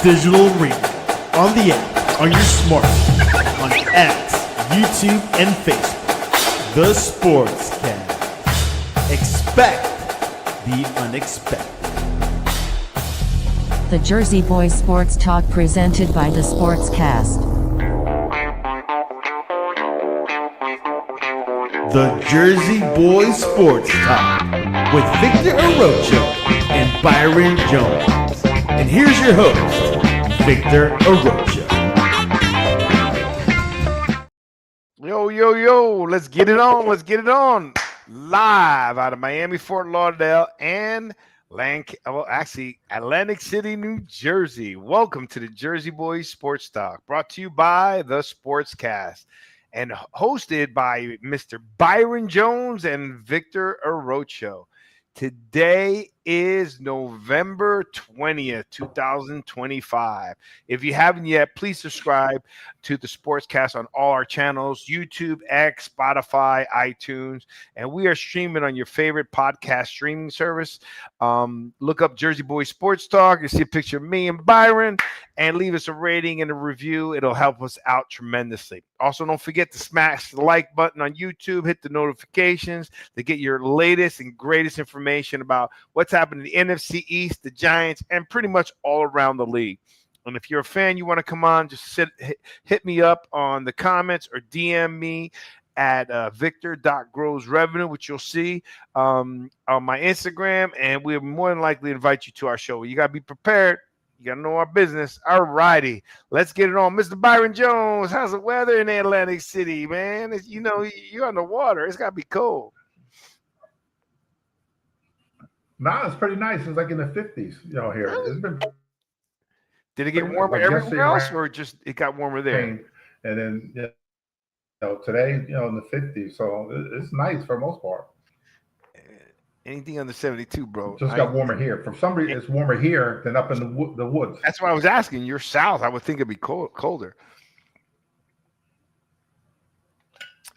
digital arena, on the app, on your smartphone, on X, YouTube, and Facebook. The Sportscast. Expect the unexpected. The Jersey Boys Sports Talk presented by The Sportscast. The Jersey Boys Sports Talk with Victor Arocho and Byron Jones. And here's your host, Victor Arocho. Yo, let's get it on. Live out of Miami, Fort Lauderdale, and Atlantic City, New Jersey. Welcome to the Jersey Boys Sports Talk, brought to you by The Sportscast and hosted by Mr. Byron Jones and Victor Arocho. Today is November 20th, 2025. If you haven't yet, please subscribe to the Sportscast on all our channels, YouTube, X, Spotify, iTunes, and we are streaming on your favorite podcast streaming service. Look up Jersey Boys Sports Talk. You see a picture of me and Byron, and leave us a rating and a review. It'll help us out tremendously. Also, don't forget to smash the like button on YouTube, hit the notifications to get your latest and greatest information about what's happening in the NFC East, the Giants, and pretty much all around the league. And if you're a fan, you want to come on, just hit me up on the comments or DM me at victor.growsrevenue, which you'll see on my Instagram, and we're more than likely to invite you to our show. You got to be prepared. You got to know our business. All righty. Let's get it on. Mr. Byron Jones, how's the weather in Atlantic City, man? You're on the water. It's got to be cold. Nah, it's pretty nice. It's like in the 50s, here. It's been. Did it get warmer everywhere else, or just it got warmer there? And then, today, in the 50s, so it's nice for the most part. Anything under 72, bro. It just got warmer here. For some reason, it's warmer here than up in the woods. That's why I was asking. You're south. I would think it'd be colder.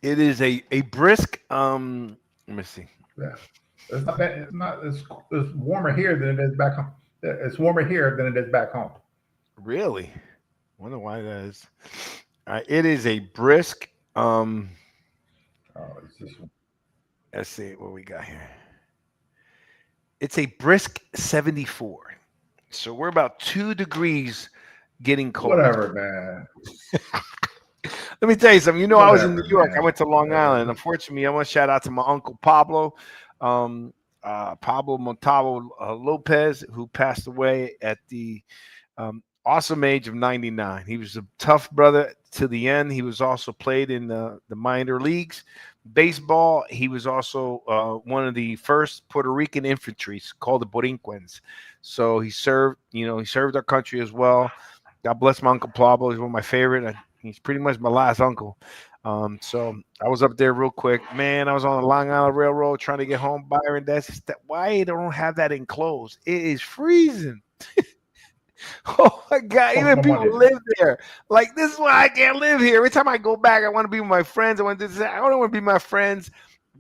It is a brisk. Let me see. Yeah, it's not that. It's warmer here than it is back home. It's warmer here than it is back home. Really? Wonder why that is. It is a brisk. It's this one. Let's see what we got here. It's a brisk 74. So we're about 2 degrees getting cold. Whatever, man. Let me tell you something. I was in New York. Man. I went to Long Island. Unfortunately, I want to shout out to my uncle Pablo, Pablo Montalvo Lopez, who passed away at the awesome age of 99. He was a tough brother to the end. He was also played in the minor leagues. Baseball, he was also one of the first Puerto Rican infantry called the Borinquens. So he served our country as well. God bless my Uncle Pablo. He's one of my favorite. He's pretty much my last uncle. So I was up there real quick. Man, I was on the Long Island Railroad trying to get home. Byron, why they don't have that enclosed? It is freezing. Oh my God! Even people live there. Like, this is why I can't live here. Every time I go back, I want to be with my friends. I don't want to be my friends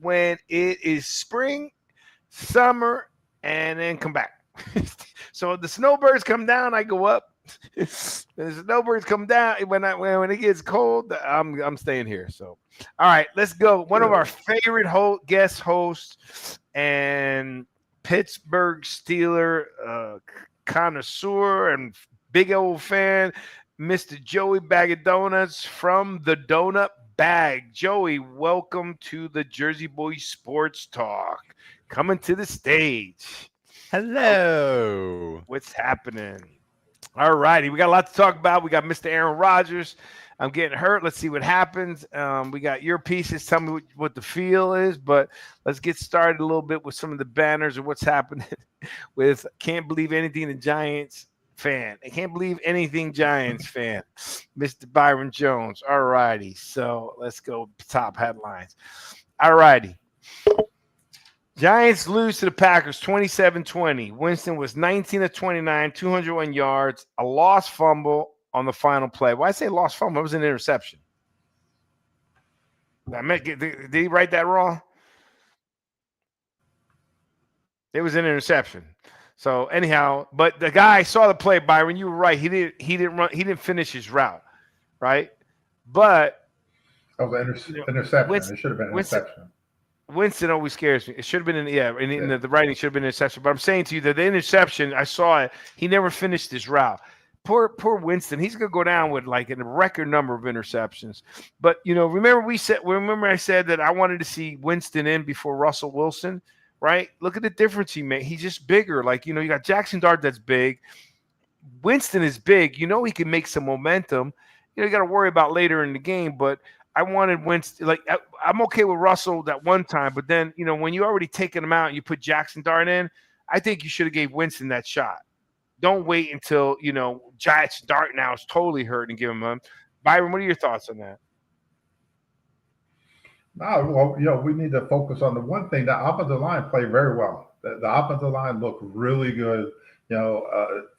when it is spring, summer, and then come back. So the snowbirds come down, I go up. The snowbirds come down when it gets cold. I'm staying here. So, all right, let's go. One of our favorite guest hosts and Pittsburgh Steeler connoisseur and big old fan, Mr. Joey Bag of Donuts from the Donut Bag. Joey, welcome to the Jersey Boys Sports Talk. Coming to the stage. Hello. What's happening? All righty. We got a lot to talk about. We got Mr. Aaron Rodgers. I'm getting hurt. Let's see what happens. We got your pieces. Tell me what the feel is, but let's get started a little bit with some of the banners and what's happening with Can't Believe Anything the Giants fan. I can't believe anything Giants fan. Mr. Byron Jones. All righty. So let's go top headlines. All righty. Giants lose to the Packers 27-20. Winston was 19 of 29, 201 yards, a lost fumble on the final play. Why I say lost fumble? It was an interception. Did he write that wrong? It was an interception. So anyhow, but the guy saw the play, Byron. You were right. He didn't finish his route, right? But That was an interception. It should have been an interception. Winston always scares me. It should have been in the writing should have been an interception. But I'm saying to you that the interception, I saw it. He never finished his route. Poor Winston. He's gonna go down with like a record number of interceptions. But remember I said that I wanted to see Winston in before Russell Wilson, right? Look at the difference he made. He's just bigger. Like, you got Jackson Dart that's big. Winston is big. He can make some momentum. You got to worry about later in the game, but I wanted Winston. Like, I'm okay with Russell that one time, but then when you already taken him out and you put Jackson Dart in, I think you should have gave Winston that shot. Don't wait until Jackson Dart now is totally hurt and give him a. Byron, what are your thoughts on that? No, well, we need to focus on the one thing. The offensive line played very well. The offensive line looked really good. And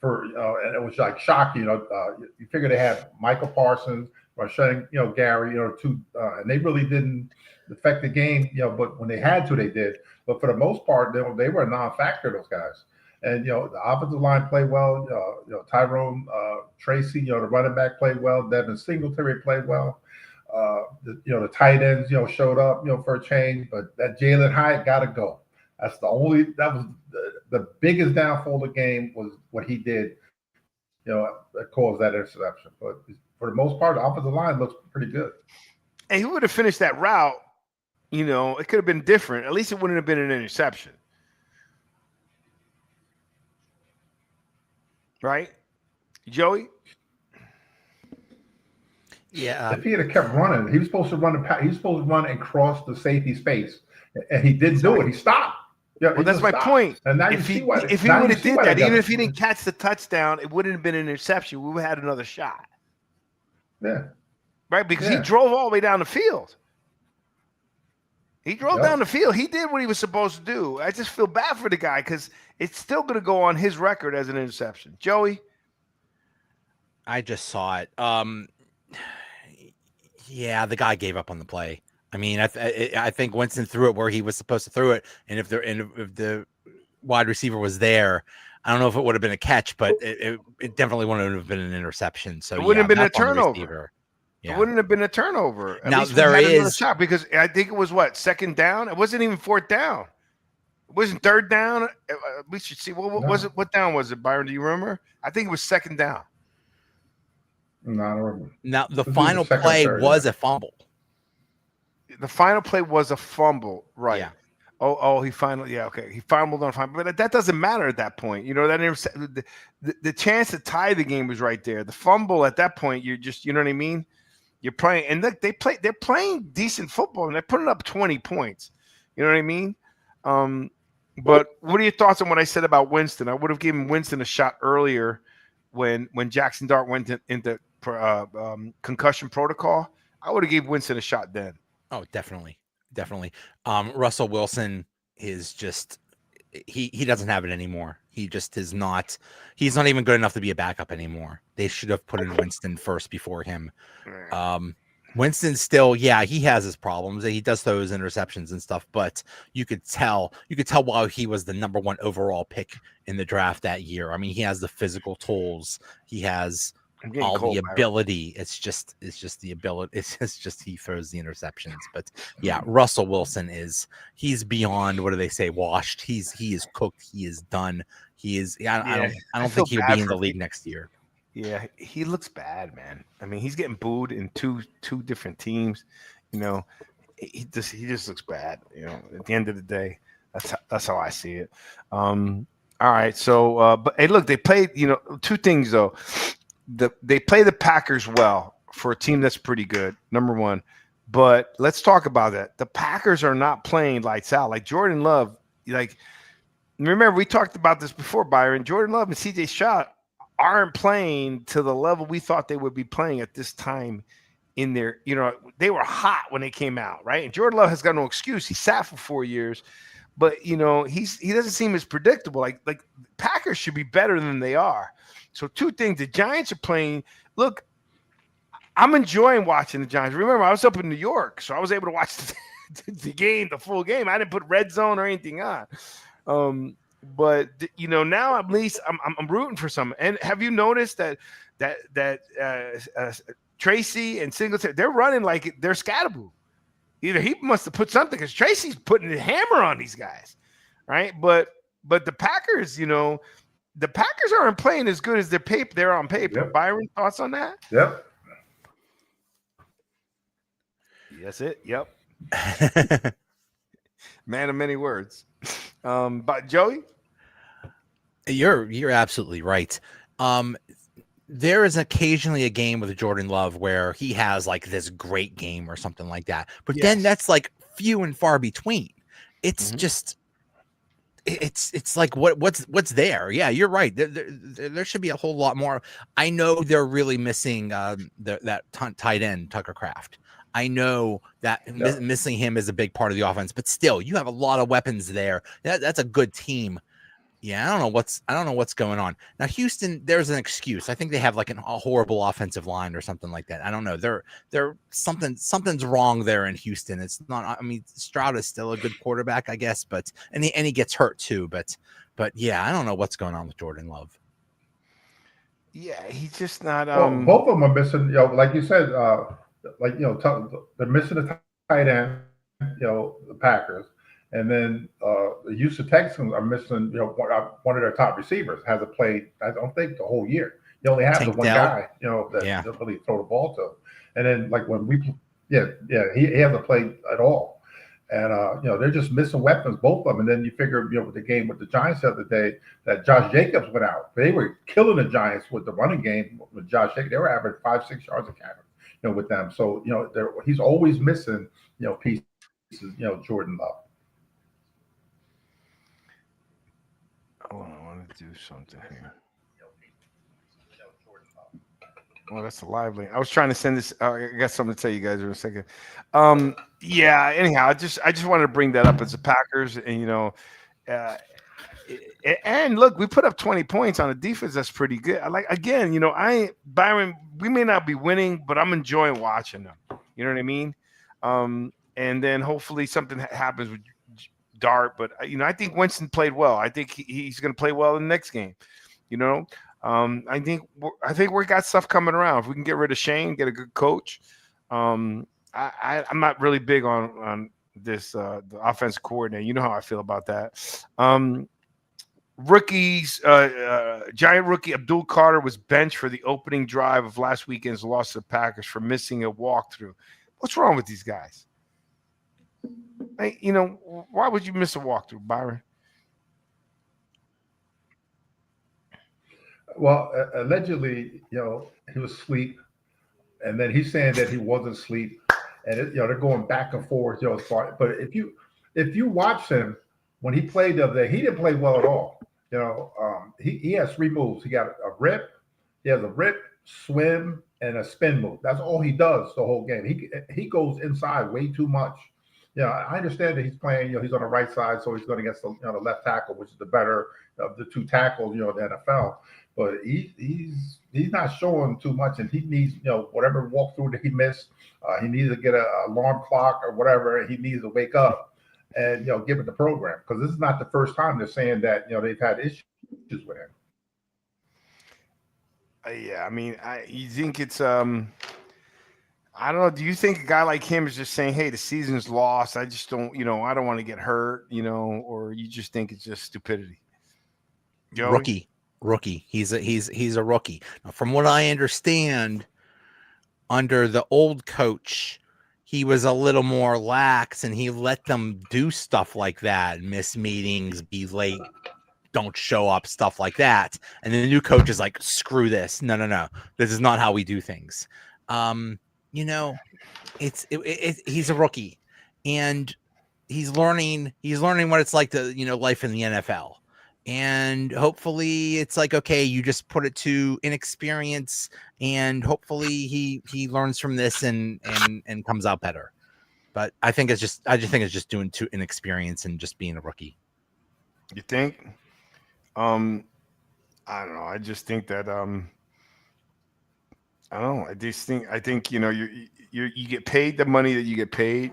it was like shocking. You figure they had Michael Parsons, Rashawn, Gary, and they really didn't affect the game. But when they had to, they did. But for the most part, they were a non-factor. Those guys. And the offensive line played well. Tyrone Tracy, the running back played well. Devin Singletary played well. The tight ends, showed up, for a change. But that Jalen Hyatt got to go. That was the biggest downfall of the game was what he did. That caused that interception. But for the most part, the offensive line looks pretty good. And he would have finished that route. It could have been different. At least it wouldn't have been an interception. Right, Joey? Yeah. If he had kept running, he was supposed to run. He was supposed to run and cross the safety space, and he didn't do it. He stopped. Yeah, well, that's my point. And now if he would have did that, even if he didn't catch the touchdown, it wouldn't have been an interception. We would have had another shot. Yeah. Right, because he drove all the way down the field. He drove down the field. He did what he was supposed to do. I just feel bad for the guy because it's still going to go on his record as an interception. Joey? I just saw it. Yeah, the guy gave up on the play. I mean, I think Winston threw it where he was supposed to throw it, and if the wide receiver was there, I don't know if it would have been a catch, but it definitely wouldn't have been an interception. So it wouldn't have been a turnover. Yeah. It wouldn't have been a turnover. At now least there is shot because I think it was second down. It wasn't even fourth down. It wasn't third down. We should see. What was it? What down was it, Byron? Do you remember? I think it was second down. No, I don't remember. Now the final play was a fumble. The final play was a fumble, right? Yeah. Oh, he finally, okay. He fumbled on fumble, but that doesn't matter at that point. That the chance to tie the game was right there. The fumble at that point, you're just, you know what I mean? You're playing, and look, they're playing decent football, and they're putting up 20 points. You know what I mean? But what are your thoughts on what I said about Winston? I would have given Winston a shot earlier when Jackson Dart went into concussion protocol. I would have given Winston a shot then. Oh, definitely. Russell Wilson is just he doesn't have it anymore. He just is not. He's not even good enough to be a backup anymore. They should have put in Winston first before him. Winston still, he has his problems. He does throw his interceptions and stuff, but you could tell why he was the number 1 overall pick in the draft that year. I mean, he has the physical tools. He has all the ability. It's just the ability. It's just he throws the interceptions. But yeah, Russell Wilson he's beyond, what do they say, washed. He is cooked. He is done. He is. I don't think he'll be in the league next year. Yeah, he looks bad, man. I mean, he's getting booed in two different teams. He just looks bad. At the end of the day, that's how I see it. All right, so but hey, look, they played. Two things though. They play the Packers well for a team that's pretty good, number one. But let's talk about that. The Packers are not playing lights out. Like Jordan Love, remember we talked about this before, Byron. Jordan Love and CJ Stroud aren't playing to the level we thought they would be playing at this time in their, they were hot when they came out, right? And Jordan Love has got no excuse. He sat for 4 years, but he doesn't seem as predictable. Like Packers should be better than they are. So two things, the Giants are playing. Look, I'm enjoying watching the Giants. Remember, I was up in New York, so I was able to watch the game, the full game. I didn't put red zone or anything on. But now at least I'm rooting for some. And have you noticed that Tracy and Singletary, they're running like they're Scatterboo. Either he must have put something, because Tracy's putting a hammer on these guys, right? But the Packers, the Packers aren't playing as good as they're on paper. Yep. Byron, thoughts on that? Yep. Yes, it. Yep. Man of many words. But Joey, you're absolutely right. There is occasionally a game with Jordan Love where he has like this great game or something like that, but then that's like few and far between. It's just, it's like what's there. Yeah, you're right. There should be a whole lot more. I know they're really missing that tight end Tucker Kraft. I know that missing him is a big part of the offense, but still, you have a lot of weapons there. That's a good team. Yeah, I don't know what's going on. Now Houston, there's an excuse. I think they have like a horrible offensive line or something like that. I don't know. They're something's wrong there in Houston. It's not. I mean, Stroud is still a good quarterback, I guess, but and he gets hurt too. But yeah, I don't know what's going on with Jordan Love. Yeah, he's just not. Both of them are missing. Like you said, they're missing a tight end. The Packers. And then the Houston Texans are missing, one of their top receivers. Hasn't played, I don't think, the whole year. You only have the one guy, that doesn't really throw the ball to. And then, like when he hasn't played at all. And they're just missing weapons, both of them. And then you figure, with the game with the Giants the other day, that Josh Jacobs went out. They were killing the Giants with the running game with Josh Jacobs. They were averaging 5-6 yards a carry, with them. So he's always missing, pieces. Jordan Love. Oh, I want to do something here. Well, that's a live link. I was trying to send this. I got something to tell you guys in a second. Yeah. Anyhow, I just wanted to bring that up as the Packers, and and look, we put up 20 points on a defense that's pretty good. Byron, we may not be winning, but I'm enjoying watching them. You know what I mean? And then hopefully something happens with Dart, but I think Winston played well. I think he's going to play well in the next game. I think we got stuff coming around. If we can get rid of Shane, get a good coach. I'm not really big on this the offensive coordinator. You know how I feel about that. Giant rookie Abdul Carter was benched for the opening drive of last weekend's loss to the Packers for missing a walkthrough. What's wrong with these guys? Why would you miss a walkthrough, Byron? Well, allegedly, he was asleep, and then he's saying that he wasn't asleep, and they're going back and forth, But if you watch him when he played the other day, he didn't play well at all. He has 3 moves. He got a rip, he has a rip, swim, and a spin move. That's all he does the whole game. He goes inside way too much. I understand that he's playing. He's on the right side, so he's going against the left tackle, which is the better of the 2 tackles, in the NFL. But he's not showing too much, and he needs whatever walkthrough that he missed. He needs to get an alarm clock or whatever. He needs to wake up and give it the program, because this is not the first time they're saying that they've had issues with him. Yeah, I mean, you think it's I don't know. Do you think a guy like him is just saying, "Hey, the season's lost. I just don't, I don't want to get hurt," or you just think it's just stupidity? Joey? Rookie. He's a rookie. Now, from what I understand, under the old coach, he was a little more lax and he let them do stuff like that, miss meetings, be late, don't show up, stuff like that. And then the new coach is like, screw this. No. This is not how we do things. He's a rookie and he's learning what it's like to, life in the NFL. And hopefully it's like, okay, you just put it to inexperience and hopefully he learns from this and comes out better. But I think it's just doing to inexperience and just being a rookie. You think? I don't know. I just think that I don't know. I think you get paid the money that you get paid.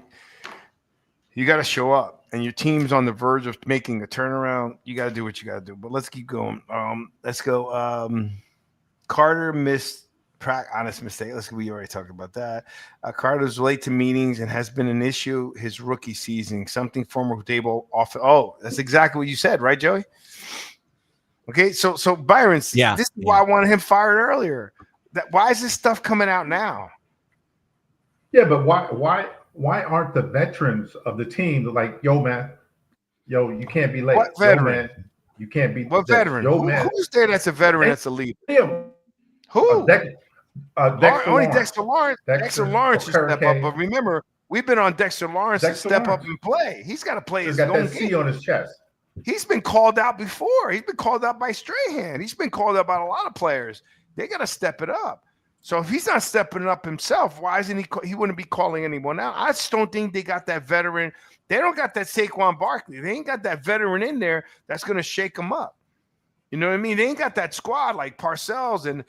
You got to show up, and your team's on the verge of making a turnaround. You got to do what you got to do. But let's keep going. Let's go. Carter missed honest mistake. We already talked about that. Carter's late to meetings and has been an issue his rookie season. Something former Dable off. Oh, that's exactly what you said, right, Joey? Okay, so Byron, this is why I wanted him fired earlier. Why is this stuff coming out now? Yeah, but why aren't the veterans of the team like, yo, man, you can't be late. What veteran? Yo, man, you can't be. What veteran? Who's there that's a veteran that's a leader? Who? Only Dexter Lawrence. Dexter Lawrence should step up. But remember, we've been on Dexter Lawrence to step up and play. He's got to play his own game. He's got that C on his chest. He's been called out before. He's been called out by Strahan. He's been called out by a lot of players. They got to step it up. So if he's not stepping it up himself, why isn't he? He wouldn't be calling anyone out. I just don't think they got that veteran. They don't got that Saquon Barkley. They ain't got that veteran in there that's going to shake them up. You know what I mean? They ain't got that squad like Parcells and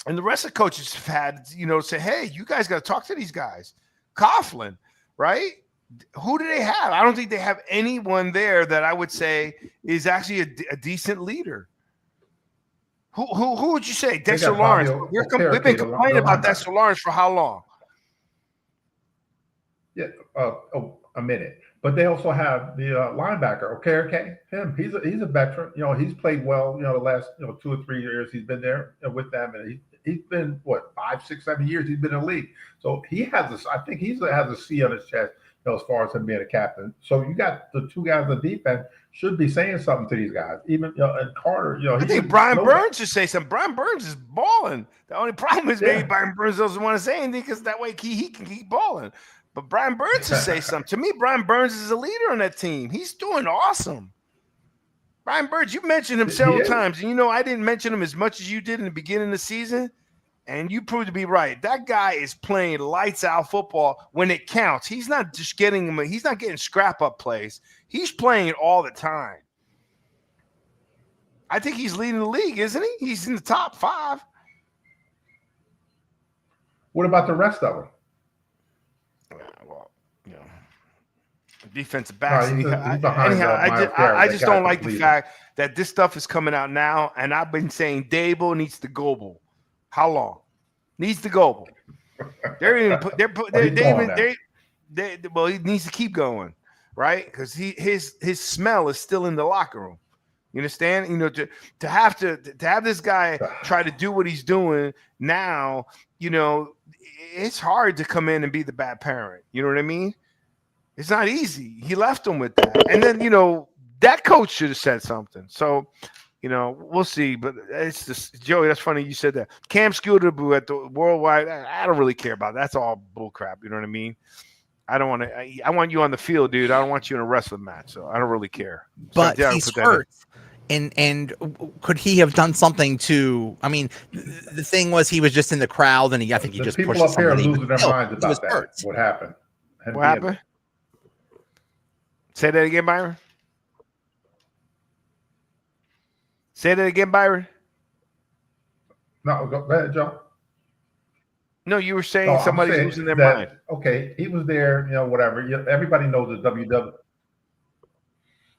the rest of the coaches have had, say, hey, you guys got to talk to these guys. Coughlin, right? Who do they have? I don't think they have anyone there that I would say is actually a decent leader. Who would you say? Dexter Lawrence. We've been complaining about Dexter Lawrence for how long? Yeah, a minute. But they also have the linebacker, okay, him. He's a veteran. He's played well. The last 2 or 3 years he's been there with them, and he's been 5, 6, 7 years he's been in the league. So he has this. I think he has a C on his chest. As far as him being a captain. So you got the two guys on defense should be saying something to these guys. Even and Carter, I think Brian Burns should say something. Brian Burns is balling. The only problem is maybe Brian Burns doesn't want to say anything because that way he can keep balling. But Brian Burns should say something. To me, Brian Burns is a leader on that team. He's doing awesome. Brian Burns, you mentioned him several times. And I didn't mention him as much as you did in the beginning of the season. And you proved to be right. That guy is playing lights out football when it counts. He's not just he's not getting scrap up plays. He's playing all the time. I think he's leading the league, isn't he? He's in the top 5. What about the rest of them? Well, defensive backs. Anyhow, I just don't like the fact that this stuff is coming out now. And I've been saying Dable needs to Globo. How long? Needs to go. Well, he needs to keep going, right? Because his smell is still in the locker room. You understand? To have this guy try to do what he's doing now, it's hard to come in and be the bad parent. You know what I mean? It's not easy. He left him with that. And then, that coach should have said something. So we'll see, but it's just Joey. That's funny you said that. Cam Scooteraboo at the Worldwide. I don't really care about that. That's all bull crap. You know what I mean? I don't want to. I want you on the field, dude. I don't want you in a wrestling match. So I don't really care. But he's hurt, and could he have done something to? I mean, the thing was he was just in the crowd, and I think he just people pushed up here are somebody. losing their minds about that. Hurt. What happened? What happened? Say that again, Byron. Say that again, Byron. No, go ahead, Joe. No, you were saying somebody's losing their mind. Okay, he was there, whatever. Everybody knows the WW.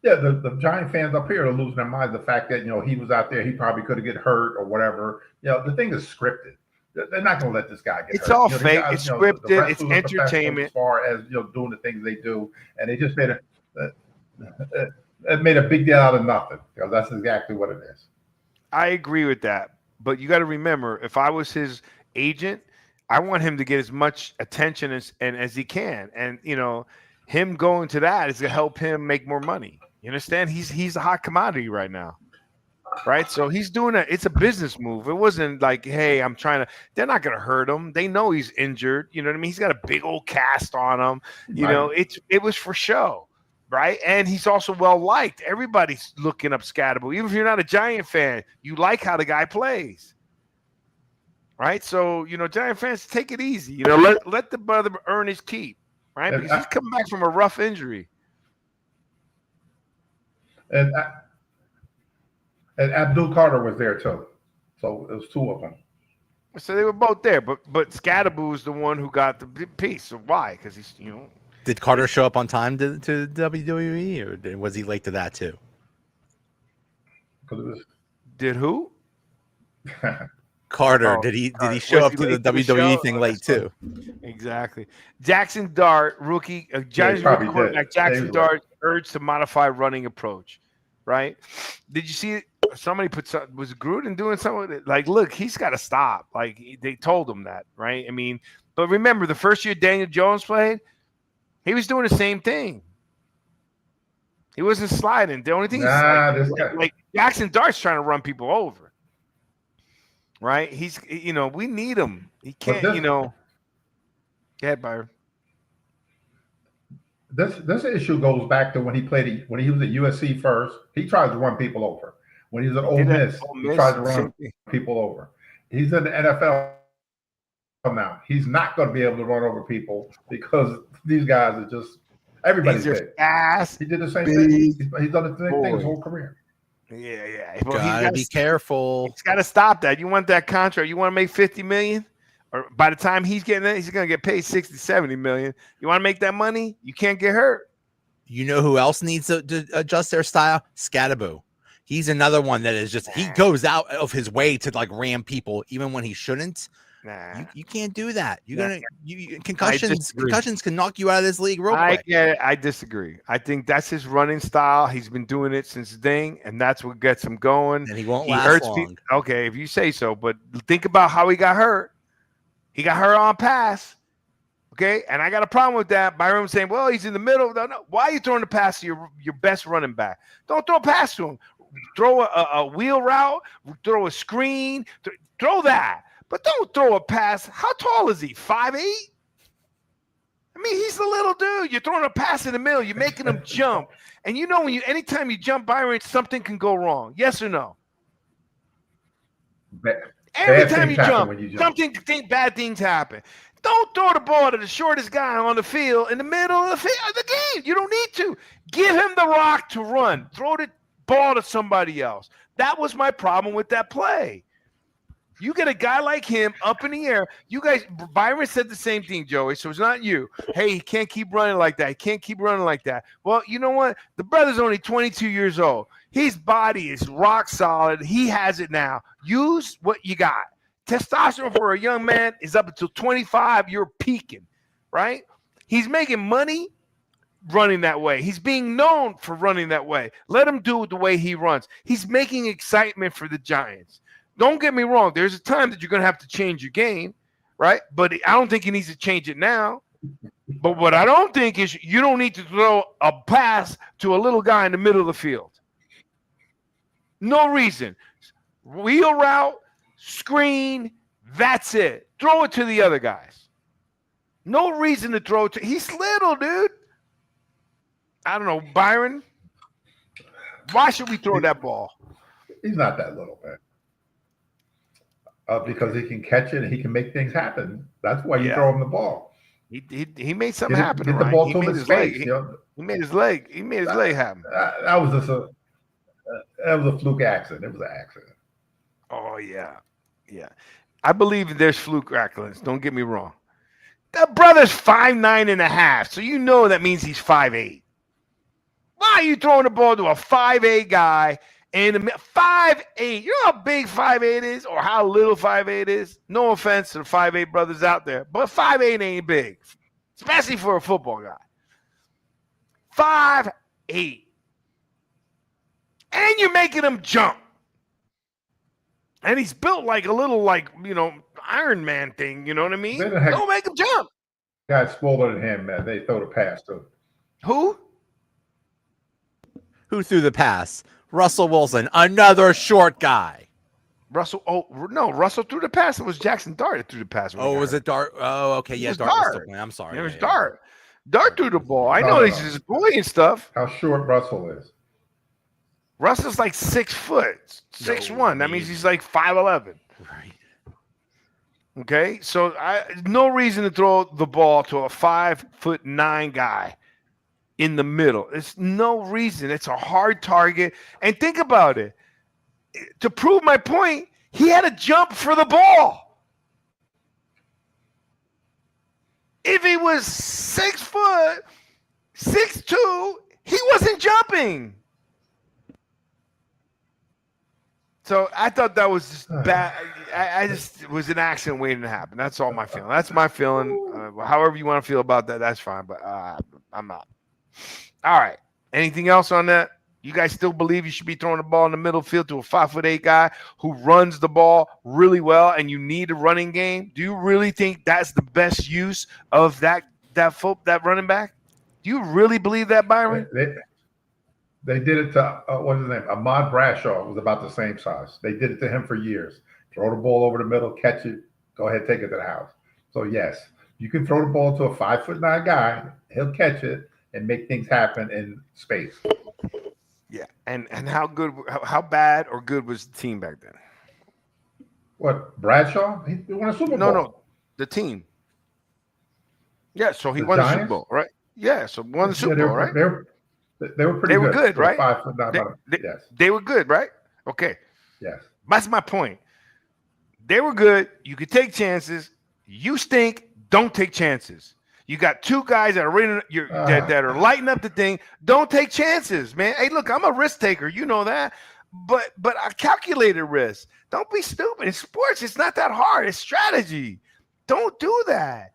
Yeah, the Giant fans up here are losing their minds. The fact that, he was out there, he probably could have get hurt or whatever. The thing is scripted. They're not going to let this guy get hurt. It's all fake. It's scripted. It's entertainment. As far as, doing the things they do. And they just made a big deal out of nothing, because that's exactly what it is. I agree with that, but you got to remember, if I was his agent, I want him to get as much attention as he can, and him going to that is to help him make more money. You understand? He's a hot commodity right now, right? So he's doing it. It's a business move. It wasn't like, hey, I'm trying to. They're not going to hurt him. They know he's injured. You know what I mean? He's got a big old cast on him. It was for show. Right, and he's also well liked. Everybody's looking up Scatterbo. Even if you're not a Giant fan, you like how the guy plays. Right, so Giant fans, take it easy. Let the brother earn his keep. Right, because he's coming back from a rough injury. And Abdul Carter was there too, so it was 2 of them. So they were both there, but Scatterbo is the one who got the piece. So why? Because he's Did Carter show up on time to WWE, or was he late to that too? Did who? Carter, Oh, did he was show he up to the late to the WWE show? thing Oh, late that's too? Exactly. Jackson Dart, rookie, Giants rookie probably quarterback. did. Jackson He was Dart urged to modify running approach. Right? Did you see it? Somebody was Gruden doing something with it? Like, look, he's got to stop. Like they told him that, right? I mean, but remember the first year Daniel Jones played, he was doing the same thing. He wasn't sliding. The only thing is like Jackson Dart's trying to run people over. Right? He's, we need him. He can't, Go ahead, Byron. This issue goes back to when he was at USC first. He tried to run people over. When he was at Ole Miss, he tried to run people over. He's in the NFL now. He's not going to be able to run over people because these guys are just everybody's big. Ass. He did the same thing. He's done the same thing his whole career. Yeah. Well, gotta be careful. He's got to stop that. You want that contract? You want to make $50 million? Or by the time he's getting it, he's going to get paid $60-70 million. You want to make that money? You can't get hurt. You know who else needs to adjust their style? Scatterboo. He's another one that is just, he goes out of his way to like ram people even when he shouldn't. You can't do that. Concussions can knock you out of this league real quick. I disagree. I think that's his running style. He's been doing it since Ding, and that's what gets him going. And he won't last long. Okay, if you say so, but think about how he got hurt. He got hurt on pass. Okay, and I got a problem with that. Byron saying, well, he's in the middle. No. Why are you throwing the pass to your best running back? Don't throw a pass to him. Throw a wheel route, throw a screen, throw that. But don't throw a pass. How tall is he? 5'8"? I mean, he's a little dude. You're throwing a pass in the middle. You're making him jump. And anytime you jump, Byron, something can go wrong. Yes or no? Every time you jump, bad things happen. Don't throw the ball to the shortest guy on the field in the middle of the game. You don't need to. Give him the rock to run. Throw the ball to somebody else. That was my problem with that play. You get a guy like him up in the air. You guys, Byron said the same thing, Joey, so it's not you. Hey, he can't keep running like that. He can't keep running like that. Well, you know what? The brother's only 22 years old. His body is rock solid. He has it now. Use what you got. Testosterone for a young man is up until 25. You're peaking, right? He's making money running that way. He's being known for running that way. Let him do it the way he runs. He's making excitement for the Giants. Don't get me wrong. There's a time that you're going to have to change your game, right? But I don't think he needs to change it now. But what I don't think is you don't need to throw a pass to a little guy in the middle of the field. No reason. Wheel route, screen, that's it. Throw it to the other guys. No reason to throw it to. He's little, dude. I don't know, Byron. Why should we throw that ball? He's not that little, man. Because he can catch it and he can make things happen. That's why you throw him the ball. He made something happen. Get the ball to his face. He made his leg. He made his leg happen. That was a fluke accident. It was an accident. Oh yeah. I believe there's fluke accidents. Don't get me wrong. That brother's 5'9.5", so you know that means he's 5'8". Why are you throwing the ball to a 5'8" guy? And 5'8", you know how big 5'8" is or how little 5'8" is? No offense to the 5'8" brothers out there, but 5'8" ain't big, especially for a football guy. 5'8". And you're making him jump. And he's built like a little, Iron Man thing, you know what I mean? Don't make him jump. Guys smaller than him, man. They throw the pass to him. Who? Who threw the pass? Russell Wilson, another short guy. Russell threw the pass. It was Jackson Dart that threw the pass. Oh, was it Dart? Oh, okay. Yeah, Dart was still playing. I'm sorry. It was Dart. Dart threw the ball. I know he's his boy and stuff. How short Russell is? Russell's like 6 foot, 6'1". That means he's like 5'11". Right. Okay, so no reason to throw the ball to a 5'9" guy in the middle. It's no reason. It's a hard target. And think about it. To prove my point, he had to jump for the ball. If he was 6 foot, 6'2", he wasn't jumping. So I thought that was just bad. I just it was an accident waiting to happen. That's all my feeling. That's my feeling. However you want to feel about that, that's fine. But I'm not. All right. Anything else on that? You guys still believe you should be throwing the ball in the middle field to a 5'8" guy who runs the ball really well, and you need a running game? Do you really think that's the best use of that running back? Do you really believe that, Byron? They did it to what's his name? Ahmad Bradshaw was about the same size. They did it to him for years. Throw the ball over the middle, catch it, go ahead, take it to the house. So yes, you can throw the ball to a 5'9" guy. He'll catch it and make things happen in space. Yeah, and how bad or good was the team back then? What, Bradshaw? He won a Super Bowl. No, the team. Yeah, so he won the Super Bowl, right? Yeah, so won the Super Bowl, right? They were pretty good. They were good, right? 5'9". Yes. They were good, right? Okay. Yes. That's my point. They were good. You could take chances. You stink. Don't take chances. You got two guys that are that are lighting up the thing. Don't take chances, man. Hey, look, I'm a risk taker. You know that. But a calculated risk. Don't be stupid. In sports, it's not that hard. It's strategy. Don't do that.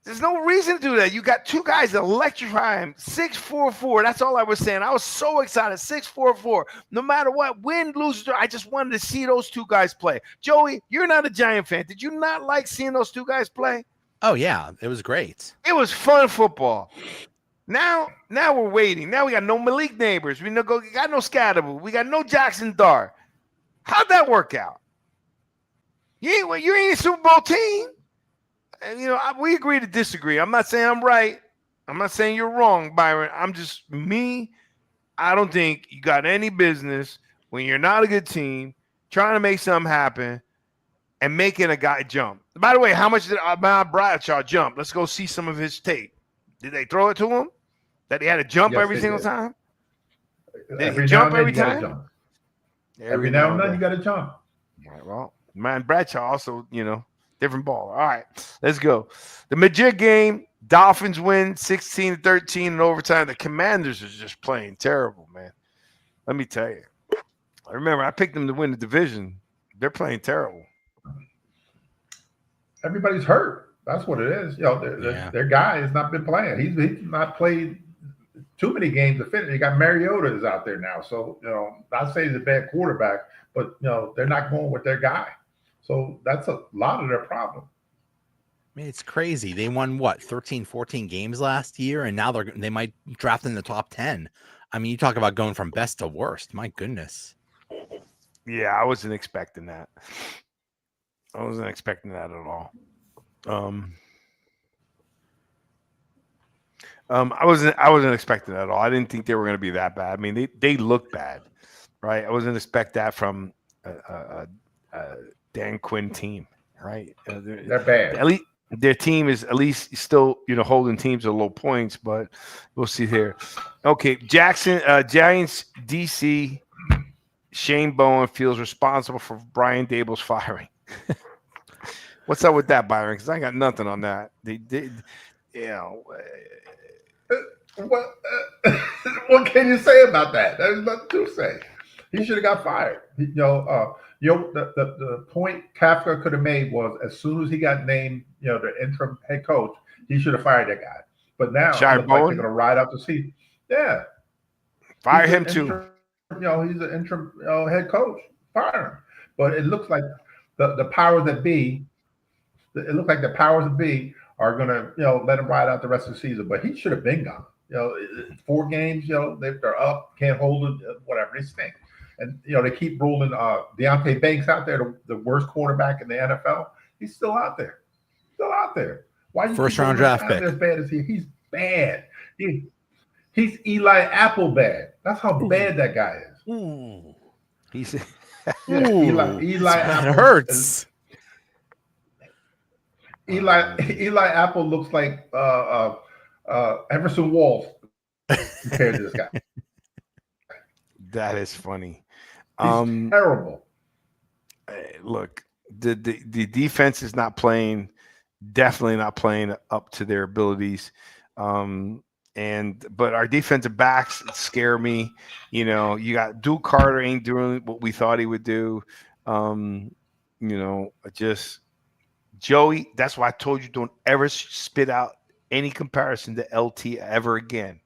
There's no reason to do that. You got two guys that electrify him. 6'4". That's all I was saying. I was so excited. 6'4". No matter what, win, lose, I just wanted to see those two guys play. Joey, you're not a Giant fan. Did you not like seeing those two guys play? Oh, yeah. It was great. It was fun football. Now we're waiting. Now we got no Malik Neighbors. We got no Scatterable. We got no Jackson Dart. How'd that work out? You ain't a Super Bowl team. And, we agree to disagree. I'm not saying I'm right. I'm not saying you're wrong, Byron. I'm just me. I don't think you got any business when you're not a good team trying to make something happen and making a guy jump. By the way, how much did Ahmad Bradshaw jump? Let's go see some of his tape. Did they throw it to him? That he had to jump every single time? Did he jump every time? Every now and then you got to jump. All right, well, man, Bradshaw also, different ball. All right, let's go. The Majid game, Dolphins win 16-13 in overtime. The Commanders are just playing terrible, man. Let me tell you. Remember, I picked them to win the division. They're playing terrible. Everybody's hurt. That's what it is. Their guy has not been playing. He's not played too many games to finish. You got Mariota is out there now. So, not saying he's a bad quarterback, but, they're not going with their guy. So that's a lot of their problem. I mean, it's crazy. They won 13, 14 games last year, and now they might draft in the top 10. I mean, you talk about going from best to worst. My goodness. Yeah, I wasn't expecting that. I wasn't expecting that at all. I wasn't expecting that at all. I didn't think they were going to be that bad. I mean, they look bad, right? I wasn't expect that from Dan Quinn team, right? They're bad. At least their team is at least still, holding teams at low points, but we'll see here. Okay, Giants DC. Shane Bowen feels responsible for Brian Dable's firing. What's up with that, Byron? Because I got nothing on that. They did, What can you say about that? There's nothing to say. He should have got fired. The point Kafka could have made was as soon as he got named, the interim head coach, he should have fired that guy. But now it looks like they're going to ride out the season. Yeah, fire him too. He's an interim head coach. Fire him. But it looks like the powers that be. It looks like the powers that be are going to let him ride out the rest of the season. But he should have been gone. 4 games. They're up, can't hold it. Whatever, they stink. And they keep ruling Deontay Banks out there, the worst cornerback in the NFL. He's still out there. Why first round draft pick? As bad as he's bad. He's Eli Apple bad. That's how bad that guy is. Ooh. He's Eli Apple hurts. Eli Apple looks like Everson Walls compared to this guy. That is funny. He's terrible. Look, the defense is not playing. definitely not playing up to their abilities. But our defensive backs scare me. You got Duke Carter ain't doing what we thought he would do. Just Joey. That's why I told you don't ever spit out any comparison to LT ever again.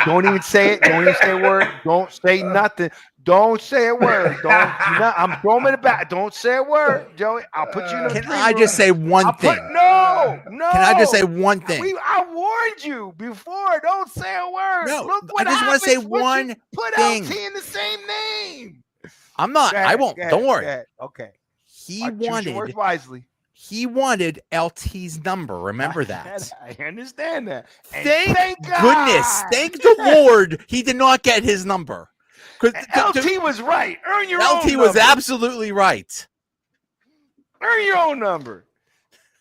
Don't even say it. Don't even say a word. Don't say nothing. Don't say a word. I'm throwing it back. Don't say a word, Joey. I'll put you in the. Can I just say one thing? No. Can I just say one thing? I warned you before. Don't say a word. No, Look what I just want to say one put thing. LT in the same name. I'm not. I won't. Don't worry. Okay. He wanted. Choose your words wisely. He wanted LT's number. Remember that. I understand that. Thank goodness. Thank the Lord he did not get his number. LT was right. Earn your own LT was absolutely right. Earn your own number.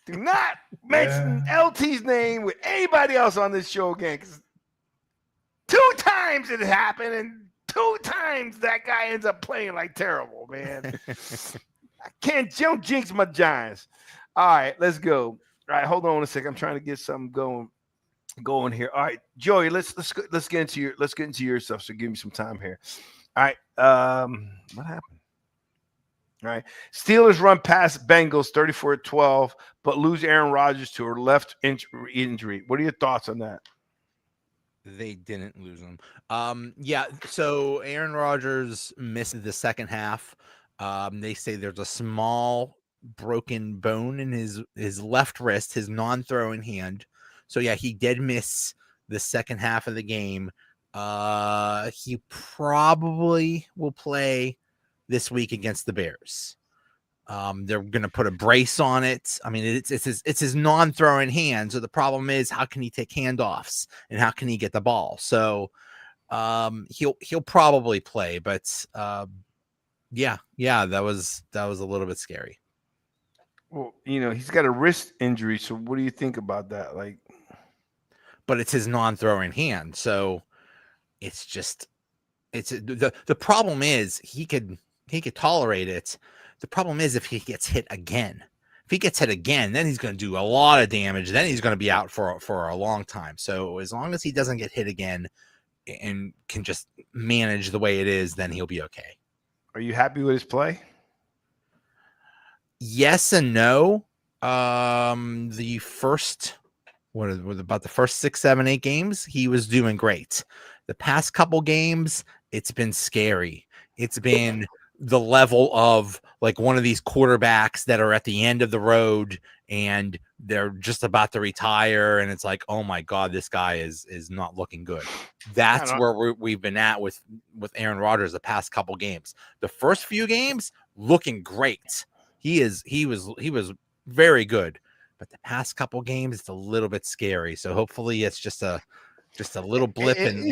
Do not mention LT's name with anybody else on this show again. 'Cause 2 times it happened, and 2 times that guy ends up playing like terrible, man. Don't jinx my Giants. All right, let's go. All right, hold on a second. I'm trying to get something going here. All right, Joey, let's get into your stuff. So give me some time here. All right, what happened? All right, Steelers run past Bengals 34-12, but lose Aaron Rodgers to her left injury. What are your thoughts on that? They didn't lose him. Yeah. So Aaron Rodgers missed the second half. They say there's a small broken bone in his left wrist, his non-throwing hand. So yeah, he did miss the second half of the game. He probably will play this week against the Bears. They're gonna put a brace on it. I mean, it's his non-throwing hand. So the problem is, how can he take handoffs and how can he get the ball? So he'll probably play, but yeah, that was a little bit scary. Well, he's got a wrist injury. So what do you think about that? But it's his non-throwing hand. So the problem is he could tolerate it. The problem is if he gets hit again. If he gets hit again, then he's going to do a lot of damage. Then he's going to be out for a long time. So as long as he doesn't get hit again and can just manage the way it is, then he'll be okay. Are you happy with his play? Yes and no. The first 6, 7, 8 games, he was doing great. The past couple games, it's been scary. It's been the level of like one of these quarterbacks that are at the end of the road and they're just about to retire, and it's like, oh my God, this guy is not looking good. That's where we've been at with Aaron Rodgers the past couple games. The first few games looking great. He was very good, but the past couple games it's a little bit scary. So hopefully it's just a little blip, and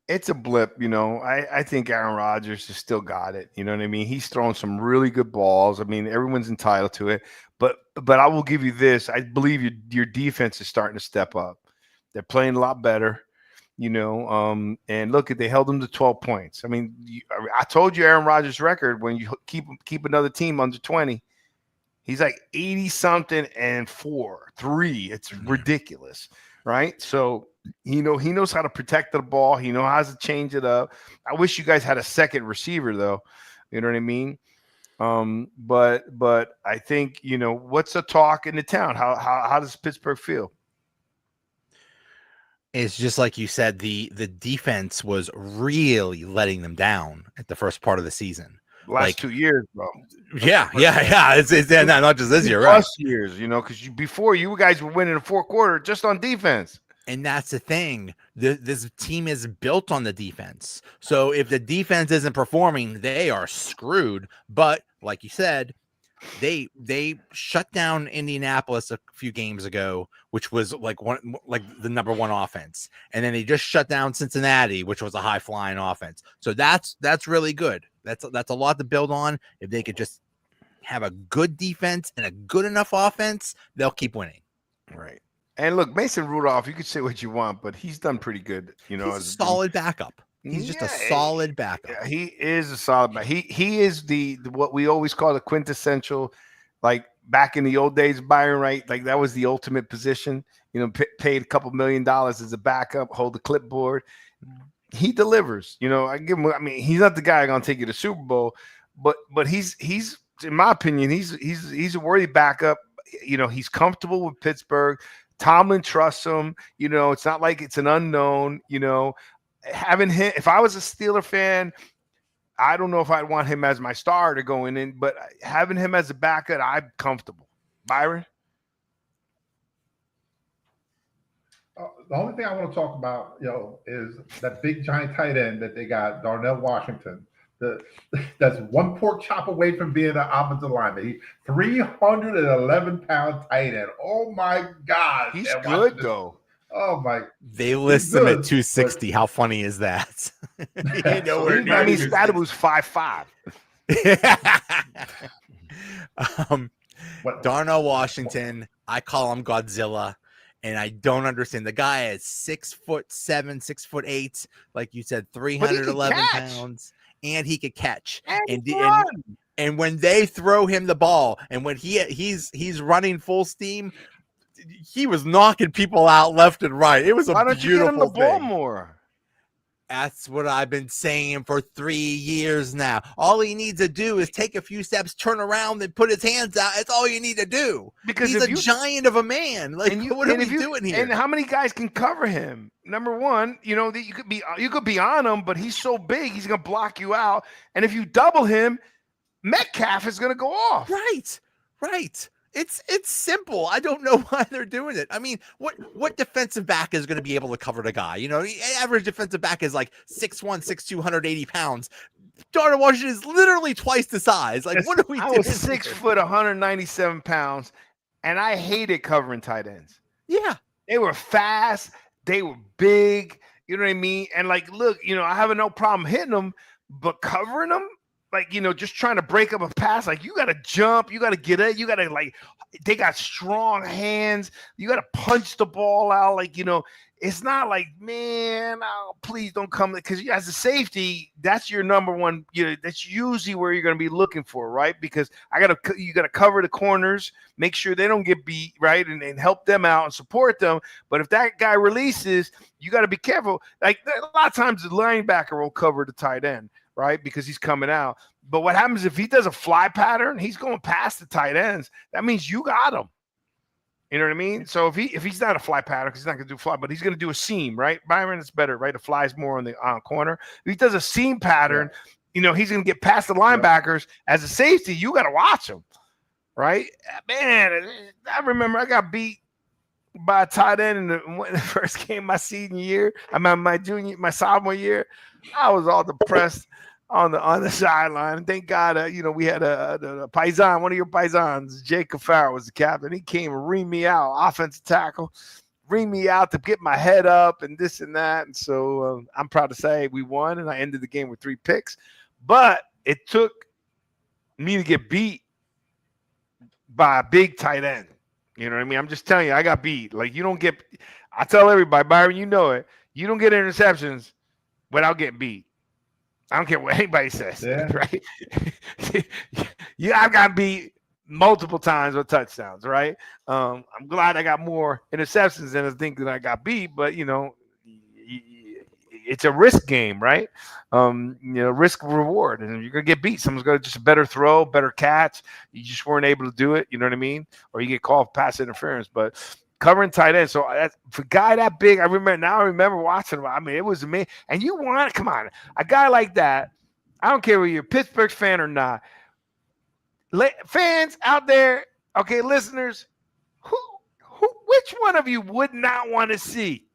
it's a blip. I think Aaron Rodgers has still got it. You know what I mean? He's throwing some really good balls. I mean, everyone's entitled to it. But I will give you this. I believe your defense is starting to step up. They're playing a lot better. And look, they held them to 12 points. I mean, I told you Aaron Rodgers' record when you keep another team under 20. He's like 80 something and 3. It's ridiculous, right? So he knows how to protect the ball. He knows how to change it up. I wish you guys had a second receiver though. You know what I mean? But I think what's the talk in the town? How does Pittsburgh feel? It's just like you said, the defense was really letting them down at the first part of the season. Last 2 years, bro. Yeah. It's not just this year, right? Plus years, because before you guys were winning the fourth quarter just on defense. And that's the thing. This team is built on the defense. So if the defense isn't performing, they are screwed. But like you said, they shut down Indianapolis a few games ago, which was like the number 1 offense. And then they just shut down Cincinnati, which was a high flying offense. So that's really good. That's a lot to build on. If they could just have a good defense and a good enough offense, they'll keep winning. Right. And look, Mason Rudolph, you could say what you want, but he's done pretty good. He's a solid backup. He's just a solid backup. Yeah, he is a solid backup. He is the what we always call the quintessential like back in the old days, Byron, right? Like that was the ultimate position. You know, paid a couple $1 million as a backup, hold the clipboard. He delivers. You know, I give him. I mean, he's not the guy going to take you to Super Bowl, but he's in my opinion, he's a worthy backup. You know, he's comfortable with Pittsburgh. Tomlin trusts him. You know, it's not like it's an unknown. You know, having him. If I was a Steeler fan, I don't know if I'd want him as my starter going in, but having him as a backup, I'm comfortable. Byron? The only thing I want to talk about, is that big giant tight end that they got, Darnell Washington. That's one pork chop away from being an offensive lineman. He 311-pound tight end. Oh my God, he's good though. Oh my! They list him at 260. How funny is that? I mean, that was 5'5". Darnell Washington, I call him Godzilla, and I don't understand. The guy is 6'7", 6'8", like you said, 311 pounds, and he could catch. And when they throw him the ball, and when he's running full steam, he was knocking people out left and right. It was a beautiful thing. Why don't you get him the ball more? That's what I've been saying for 3 years now. All he needs to do is take a few steps, turn around, and put his hands out. That's all you need to do. Because he's a giant of a man. Like, what are we doing here? And how many guys can cover him? Number one, you could be on him, but he's so big, he's going to block you out. And if you double him, Metcalf is going to go off. Right. It's simple. I don't know why they're doing it. I mean, what defensive back is going to be able to cover the guy? You know, the average defensive back is like 6'1", 6'2", 180 pounds. Darnell Washington is literally twice the size. Like, what are we doing? I was 6 foot, 197 pounds, and I hated covering tight ends. Yeah. They were fast. They were big. You know what I mean? And like, look, I have no problem hitting them, but covering them, like, just trying to break up a pass, like you got to jump, you got to get it, you got to they got strong hands, you got to punch the ball out. Like, it's not like, man, please don't come, because as a safety, that's your number one, that's usually where you're going to be looking for, right? Because you got to cover the corners, make sure they don't get beat, right? And help them out and support them. But if that guy releases, you got to be careful. Like a lot of times the linebacker will cover the tight end, right? Because he's coming out. But what happens if he does a fly pattern, he's going past the tight ends. That means you got him. You know what I mean? So if he's not a fly pattern, because he's not going to do fly, but he's going to do a seam, right? Byron, it's better, right? The fly's more on the corner. If he does a seam pattern, he's going to get past the linebackers. As a safety, you got to watch him, right? Man, I remember I got beat by a tight end in the first game my senior year. I mean, my sophomore year. I was all depressed on the sideline. And thank God, we had a paisan, one of your paisans, Jay Kafka was the captain. He came and reamed me out, offensive tackle, reamed me out to get my head up and this and that. And so I'm proud to say we won, and I ended the game with 3 picks. But it took me to get beat by a big tight end. You know what I mean? I'm just telling you, I got beat. Like, I tell everybody, Byron, you know it. You don't get interceptions without getting beat. I don't care what anybody says, right? I've got beat multiple times with touchdowns, right? I'm glad I got more interceptions than I think that I got beat, but it's a risk game, right? Risk reward, and you're gonna get beat. Someone's gonna just a better throw, better catch. You just weren't able to do it. You know what I mean? Or you get called pass interference, but. Covering tight end. So for a guy that big, I remember watching him. I mean, it was amazing. And come on, a guy like that, I don't care whether you're a Pittsburgh fan or not. Fans out there, okay, listeners, which one of you would not want to see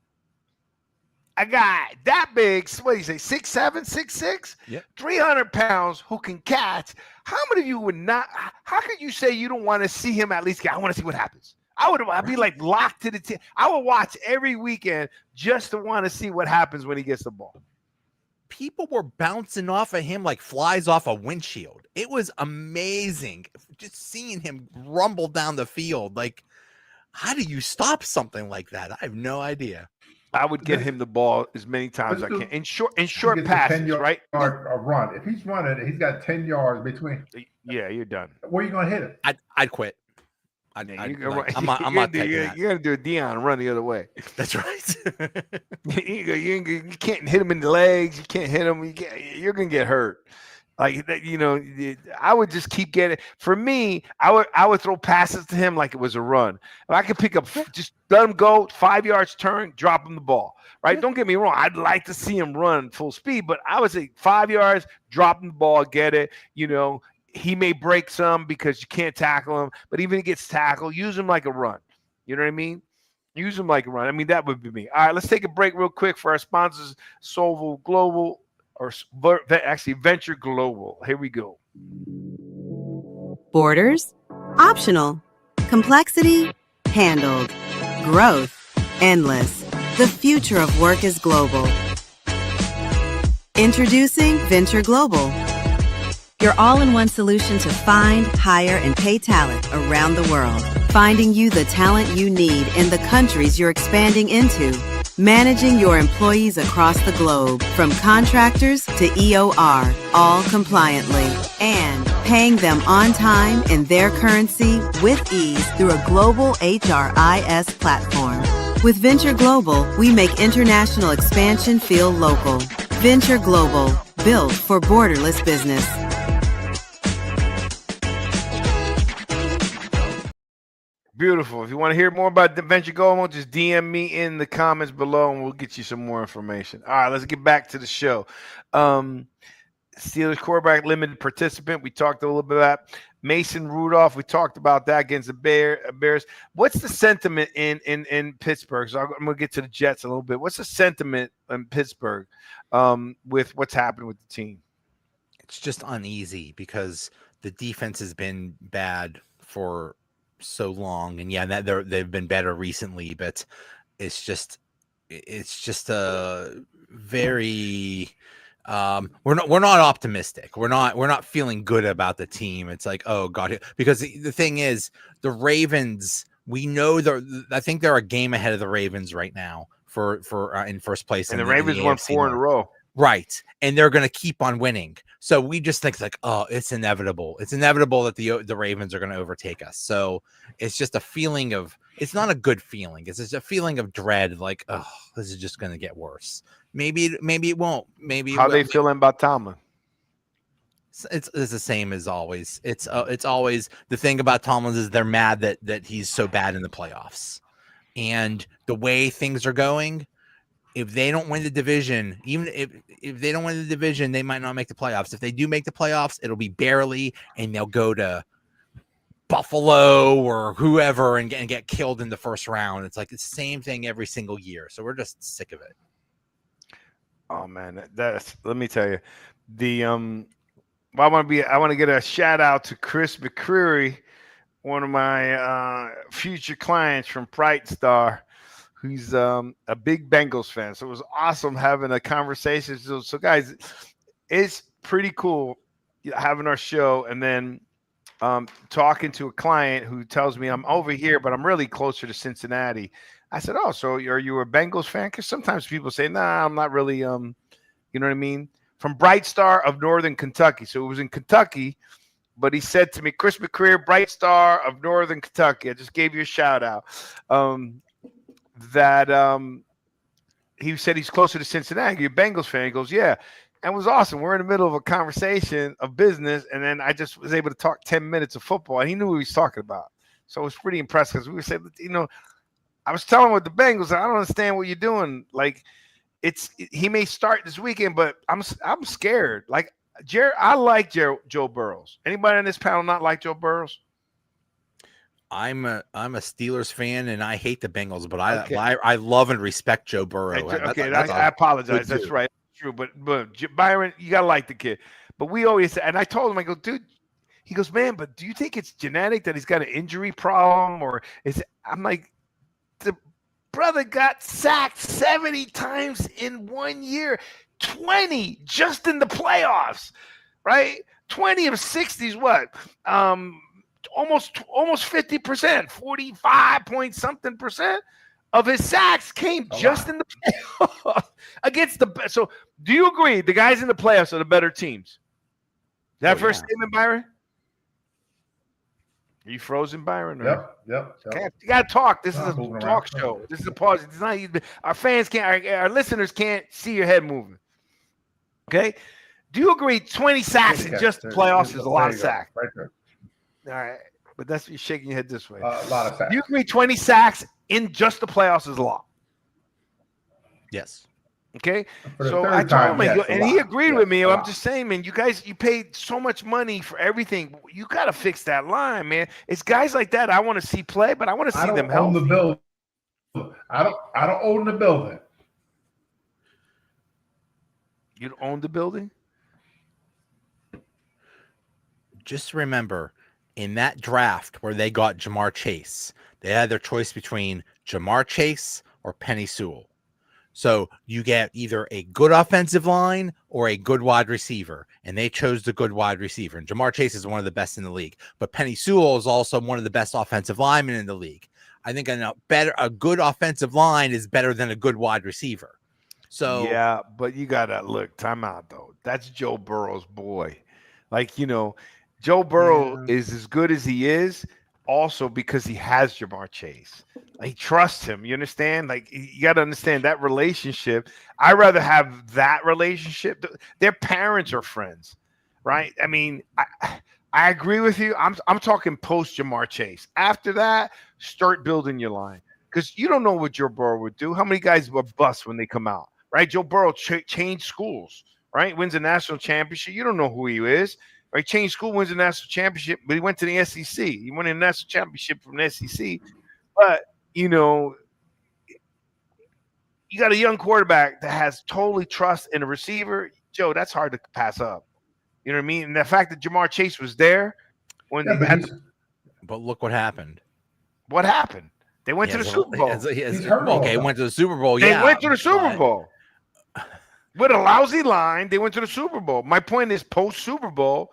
a guy that big, what do you say, 6'7", 6'6", 300 pounds, who can catch? How many of you would not? How could you say you don't want to see him at least? I want to see what happens. I'd be like locked to the team. I would watch every weekend just to want to see what happens when he gets the ball. People were bouncing off of him like flies off a windshield. It was amazing just seeing him rumble down the field. Like, how do you stop something like that? I have no idea. I would get him the ball as many times as I can in short passes, 10-yard right? run. If he's running, he's got 10 yards between. Yeah, you're done. Where are you going to hit him? I'd quit. I'm not taking that. You're gonna do a Dion run the other way. That's right. you can't hit him in the legs. You can't hit him. You're gonna get hurt. Like I would just keep getting. For me, I would throw passes to him like it was a run. If I could pick up, just let him go 5 yards, turn, drop him the ball. Right? Don't get me wrong. I'd like to see him run full speed, but I would say 5 yards, drop him the ball, get it. He may break some because you can't tackle him, but even if he gets tackled, use him like a run. You know what I mean? Use him like a run. I mean, that would be me. All right, let's take a break real quick for our sponsors, Solvo Global, or actually Venture Global. Here we go. Borders? Optional. Complexity? Handled. Growth? Endless. The future of work is global. Introducing Venture Global. Your all-in-one solution to find, hire, and pay talent around the world. Finding you the talent you need in the countries you're expanding into. Managing your employees across the globe, from contractors to EOR, all compliantly. And paying them on time in their currency with ease through a global HRIS platform. With Venture Global, we make international expansion feel local. Venture Global, built for borderless business. Beautiful. If you want to hear more about the Venture Global, just DM me in the comments below and we'll get you some more information. All right, let's get back to the show. Steelers quarterback limited participant. We talked a little bit about Mason Rudolph. We talked about that against the Bears. What's the sentiment in Pittsburgh? So I'm going to get to the Jets a little bit. What's the sentiment in Pittsburgh with what's happening with the team? It's just uneasy because the defense has been bad for so long, and they've been better recently, but it's just a very we're not optimistic. We're not feeling good about the team. It's like, oh god, because the thing is, the Ravens, we know I think they're a game ahead of the Ravens right now for in first place, and the Ravens won 4 in a row. Right. And they're going to keep on winning. So we just think like, oh, it's inevitable. It's inevitable that the Ravens are going to overtake us. So it's just a feeling of, it's not a good feeling. It's just a feeling of dread. Like, oh, this is just going to get worse. Maybe it won't. Maybe. How they feeling about Tomlin? It's the same as always. It's always the thing about Tomlin is they're mad that he's so bad in the playoffs, and the way things are going. If they don't win the division, even if they don't win the division, they might not make the playoffs. If they do make the playoffs, it'll be barely, and they'll go to Buffalo or whoever and get killed in the first round. It's like the same thing every single year. So we're just sick of it. Oh man, let me tell you, I want to get a shout out to Chris McCreary, one of my future clients from Bright Star. Who's a big Bengals fan. So it was awesome having a conversation. So guys, it's pretty cool having our show and then talking to a client who tells me I'm over here, but I'm really closer to Cincinnati. I said, oh, so are you a Bengals fan? Because sometimes people say, nah, I'm not really, you know what I mean? From Bright Star of Northern Kentucky. So it was in Kentucky, but he said to me, Chris McCreary, Bright Star of Northern Kentucky. I just gave you a shout out. That he said he's closer to Cincinnati. You're a Bengals fan. He goes, yeah. And it was awesome. We're in the middle of a conversation of business, and then I just was able to talk 10 minutes of football, and he knew what he was talking about. So it was pretty impressive because we were saying, I was telling him with the Bengals, I don't understand what you're doing. Like, he may start this weekend, but I'm scared. Like, I like Joe Burrows. Anybody on this panel not like Joe Burrows? I'm a Steelers fan and I hate the Bengals, but I love and respect Joe Burrow. I apologize. That's right. True. But Byron, you gotta like the kid. But we always, and I told him, I go, dude, he goes, man, but do you think it's genetic that he's got an injury problem? Or I'm like, the brother got sacked 70 times in 1 year, 20 just in the playoffs, right? 20 of 60 is what? Almost 50%, 45 point something percent. of his sacks came just in the playoffs against the. So, do you agree the guys in the playoffs are the better teams? Is that first statement, Byron? Are you frozen, Byron? Or? Yep. You got to talk. This is a talk show. This is a pause. It's not even, our fans can't, our listeners can't see your head moving. Okay. Do you agree 20 sacks in just the playoffs is a lot of sacks? Right there. All right. But that's you're shaking your head this way. A lot of sacks. Do you agree 20 sacks in just the playoffs is a lot? Yes. Okay. So I told him, and he agreed with me. I'm just saying, man, you guys, you paid so much money for everything. You got to fix that line, man. It's guys like that I want to see play, but I want to see them help. I don't own the building. You don't own the building? Just remember, in that draft where they got Jamar Chase, they had their choice between Jamar Chase or Penny Sewell. So you get either a good offensive line or a good wide receiver, and they chose the good wide receiver. And Jamar Chase is one of the best in the league, but Penny Sewell is also one of the best offensive linemen in the league. I think a good offensive line is better than a good wide receiver. So yeah, but you gotta look. Time out though. That's Joe Burrow's boy. Like, you know, Joe Burrow is as good as he is, also because he has Jamar Chase. He trusts him. You understand? Like, you got to understand that relationship. I'd rather have that relationship. Their parents are friends, right? I mean, I agree with you. I'm talking post Jamar Chase. After that, start building your line because you don't know what Joe Burrow would do. How many guys were bust when they come out, right? Joe Burrow changed schools, right? Wins a national championship. You don't know who he is. Right, changed school, wins the national championship, but he went to the SEC. He won a national championship from the SEC. But, you know, you got a young quarterback that has totally trust in a receiver. Joe, that's hard to pass up. You know what I mean? And the fact that Jamar Chase was there when they had but look what happened. What happened? They went to the Super Bowl. Went to the Super Bowl. They went to the Super Bowl. With a lousy line, they went to the Super Bowl. My point is post Super Bowl.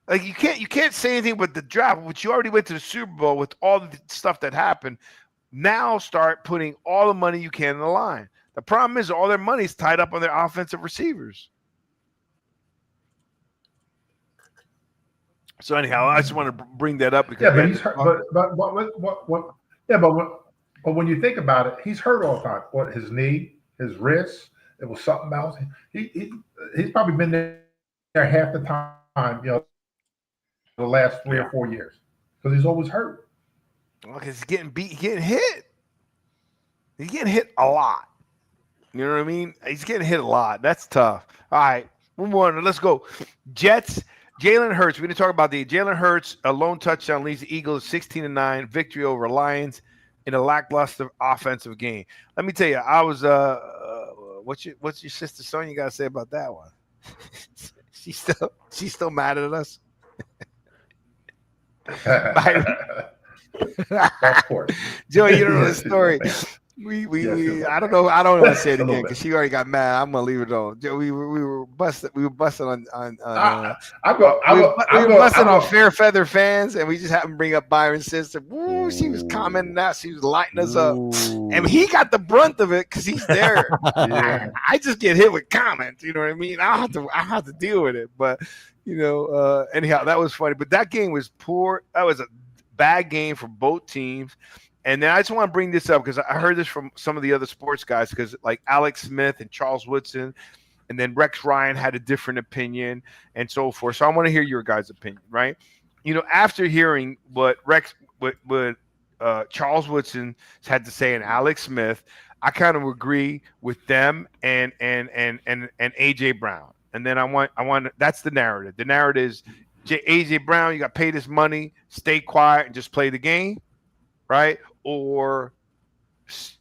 Like you can't say anything about the draft, but you already went to the Super Bowl with all the stuff that happened. Now start putting all the money you can in the line. The problem is all their money's tied up on their offensive receivers. So anyhow, I just want to bring that up because but he's hurt. But when you think about it, he's hurt all the time. What, his knee, his wrist, it was something else. He's probably been there half the time, you know, the last 3 or 4 years because he's always hurt. Well, because he's getting beat, he's getting hit. He's getting hit a lot. You know what I mean? He's getting hit a lot. That's tough. All right, move on. Let's go. Jets. Jalen Hurts. We didn't talk about the Jalen Hurts. A lone touchdown leads the Eagles 16-9 victory over Lions in a lackluster offensive game. Let me tell you, I was what's your sister Sonya got to say about that one? She's still mad at us. Of course. Joey, you don't know the story. I don't know. I don't want to say it again because she already got mad. I'm gonna leave it alone. We were busting. We were busting on. We were busting on Fair Feather fans, and we just happened to bring up Byron's sister. Woo, she was commenting that she was lighting us up, and he got the brunt of it because he's there. I just get hit with comments. You know what I mean? I have to deal with it. But you know, anyhow, that was funny. But that game was poor. That was a bad game for both teams. And then I just want to bring this up because I heard this from some of the other sports guys because like Alex Smith and Charles Woodson and then Rex Ryan had a different opinion and so forth. So I want to hear your guys' opinion, right? You know, after hearing what Charles Woodson had to say and Alex Smith, I kind of agree with them and AJ Brown. And then I want that's the narrative. The narrative is AJ Brown, you got paid his money, stay quiet and just play the game. Right? Or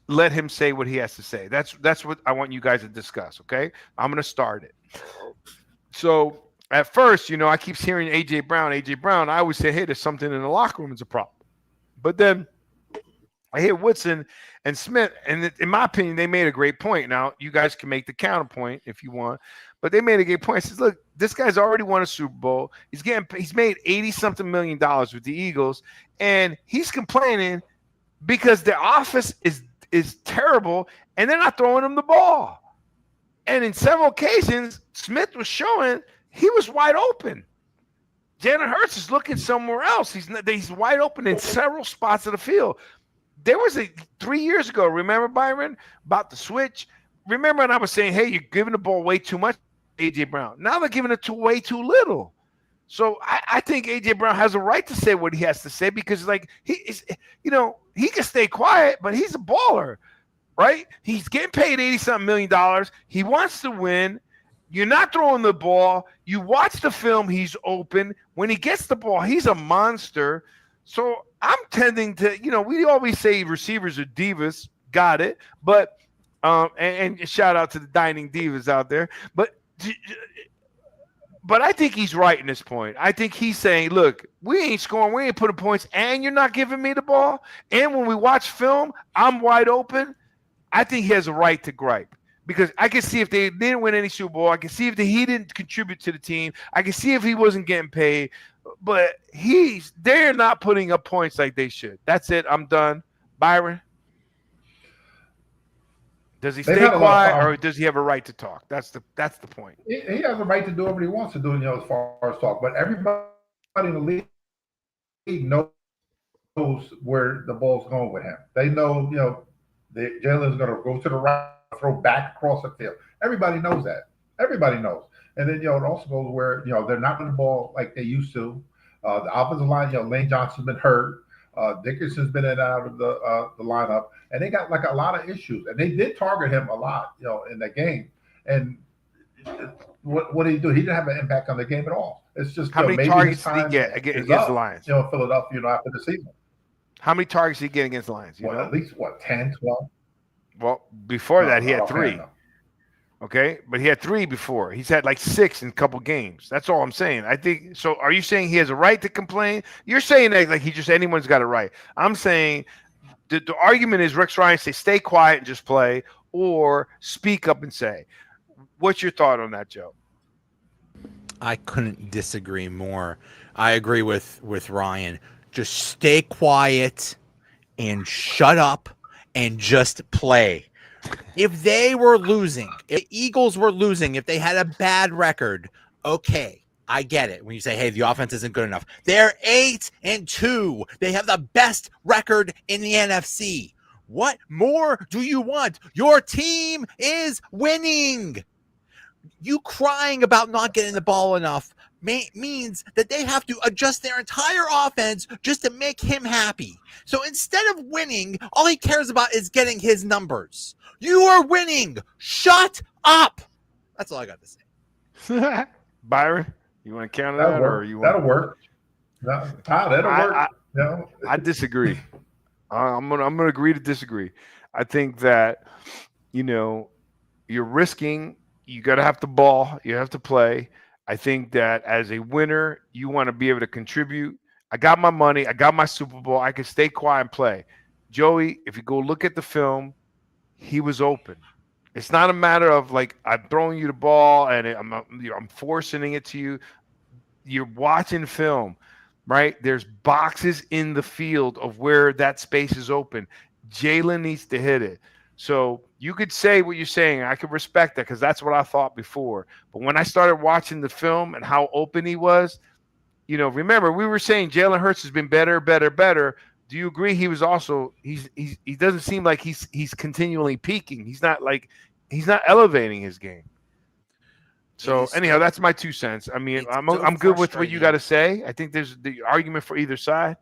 let him say what he has to say. That's what I want you guys to discuss, okay? I'm going to start it. So at first, you know, I keep hearing AJ Brown. I always say, hey, there's something in the locker room that's a problem. But then I hear Woodson and Smith, and in my opinion, they made a great point. Now, you guys can make the counterpoint if you want, but they made a great point. It says, look, this guy's already won a Super Bowl. He's made $80-something million with the Eagles, and he's complaining because their offense is is terrible, and they're not throwing him the ball. And in several occasions, Smith was showing he was wide open. Jalen Hurts is looking somewhere else. He's wide open in several spots of the field. There was 3 years ago, remember, Byron, about the switch? Remember when I was saying, hey, you're giving the ball way too much, A.J. Brown. Now they're giving it way too little. So I think A.J. Brown has a right to say what he has to say because, like, he is, he can stay quiet, but he's a baller, right? He's getting paid $80-something million. He wants to win. You're not throwing the ball. You watch the film, he's open. When he gets the ball, he's a monster. So I'm tending to, we always say receivers are divas. Got it. But, and shout out to the dining divas out there. But I think he's right in this point. I think he's saying, look, we ain't scoring. We ain't putting points. And you're not giving me the ball. And when we watch film, I'm wide open. I think he has a right to gripe. Because I can see if they didn't win any Super Bowl. I can see if he didn't contribute to the team. I can see if he wasn't getting paid. But they're not putting up points like they should. That's it. I'm done. Byron? Does he stay quiet or does he have a right to talk? That's the point. He has a right to do whatever he wants to do, as far as talk. But everybody in the league knows where the ball's going with him. They know, Jalen's going to go to the right, throw back across the field. Everybody knows that. Everybody knows. And then, it also goes where, they're not going to ball like they used to. The offensive line, Lane Johnson's been hurt. Dickerson's been in and out of the lineup. And they got like a lot of issues. And they did target him a lot, in that game. And what did he do? He didn't have an impact on the game at all. It's just how many targets did he get against the Lions? Philadelphia, after the season. How many targets did he get against the Lions? At least 10, 12? Well, before that, he had 3. Okay, but he had 3 before. He's had like 6 in a couple games. That's all I'm saying. I think so. Are you saying he has a right to complain? You're saying that like anyone's got a right. I'm saying the argument is Rex Ryan say stay quiet and just play, or speak up and say. What's your thought on that, Joe? I couldn't disagree more. I agree with Ryan. Just stay quiet and shut up and just play. If they were losing, if the Eagles were losing, if they had a bad record, okay, I get it. When you say, hey, the offense isn't good enough. They're 8-2. They have the best record in the NFC. What more do you want? Your team is winning. You crying about not getting the ball enough means that they have to adjust their entire offense just to make him happy. So instead of winning, all he cares about is getting his numbers. You are winning. Shut up. That's all I got to say. Byron, you want to counter that, or you want? That'll work. That'll work. I disagree. I'm gonna agree to disagree. I think that you're risking. You got to have the ball. You have to play. I think that as a winner, you want to be able to contribute. I got my money. I got my Super Bowl. I can stay quiet and play. Joey, if you go look at the film, he was open. It's not a matter of like I'm throwing you the ball and I'm forcing it to you. You're watching film, right? There's boxes in the field of where that space is open. Jalen needs to hit it. So you could say what you're saying. I could respect that because that's what I thought before. But when I started watching the film and how open he was, remember we were saying Jalen Hurts has been better. Do you agree? He was also he doesn't seem like he's continually peaking. He's not elevating his game. So anyhow, that's my 2 cents. I mean, I'm good with what you got to say. I think there's the argument for either side.